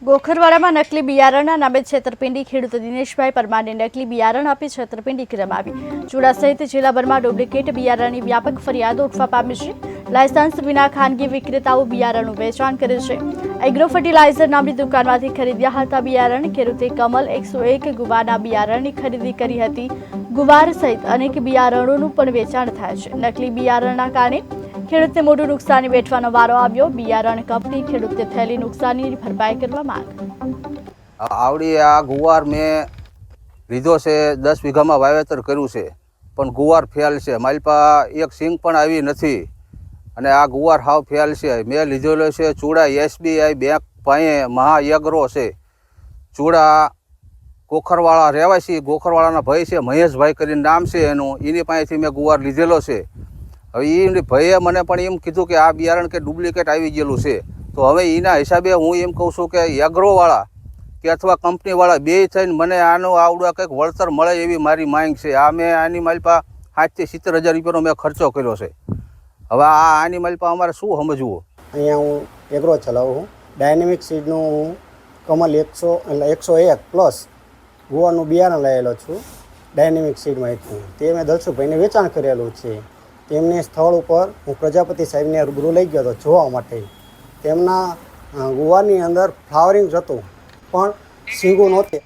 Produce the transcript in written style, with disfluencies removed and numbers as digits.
ગોખરવાડામાં નકલી બિયારણના નામે છેતરપિંડી ખેડૂત દિનેશભાઈ પરમારને નકલી બિયારણ આપી છેતરપિંડી કરવામાં આવી. ચૂડા સહિત જિલ્લાભરમાં ડુપ્લિકેટ બિયારણની વ્યાપક ફરિયાદો ઉઠવા પામી છે. લાયસન્સ વિના ખાનગી વિક્રેતાઓ બિયારણનું વેચાણ કરે છે. એગ્રો ફર્ટિલાઇઝર નામની દુકાનમાંથી ખરીદ્યા હતા બિયારણ. ખેડૂતે કમલ 101 ગુવારના બિયારણની ખરીદી કરી હતી. ગુવાર સહિત અનેક બિયારણોનું પણ વેચાણ થાય છે. નકલી બિયારણના કારણે ખેડૂતને મોટું નુકસાની વેઠવાનો વારો આવ્યો. બિયારણ કંપની ખેડૂતને થયેલી નુકસાનીની ભરપાઈ કરવા માંગ. આવડી આ ગુવાર મેં લીધો છે, 10 વીઘામાં વાવેતર કર્યું છે, પણ ગુવાર ફેલ છે. મારી પાસે એક સિંગ પણ આવી નથી અને આ ગુવાર હાવ ફેલ છે. મેં લીધેલો છે ચૂડા SBI બેંક પાસે મહા એગ્રો છે. ચૂડા ગોખરવાળા રહેવાસી ગોખરવાળાના ભાઈ છે, મહેશભાઈ કરીને નામ છે એનું, એની પાસેથી મેં ગુવાર લીધેલો છે. હવે એ ભાઈએ મને પણ એમ કીધું કે આ બિયારણ કે ડુપ્લિકેટ આવી ગયેલું છે. તો હવે એના હિસાબે હું એમ કહું છું કે એગ્રોવાળા કે અથવા કંપનીવાળા બે થઈને મને આનું આવડું કંઈક વળતર મળે એવી મારી માંગ છે. આ મેં આની મારી પાસે 60 થી 70 હજાર રૂપિયાનો મેં ખર્ચો કર્યો છે. હવે આની મારી પાસે અમારે શું સમજવું? અહીંયા હું એગ્રો ચલાવું છું. ડાયનેમિક સીડનું હું કમલ 101 પ્લસ ગુવારનું બિયારણ લાવેલો છું ડાયનેમિક સીડમાંથી. તે મેં દલસુભાઈને વેચાણ કરેલું છે. તેમની સ્થળ ઉપર હું પ્રજાપતિ સાહેબને રૂબરૂ લઈ ગયો હતો જોવા માટે. તેમના ગુવારની અંદર ફ્લાવરિંગ હતું પણ સીંગું નહોતી.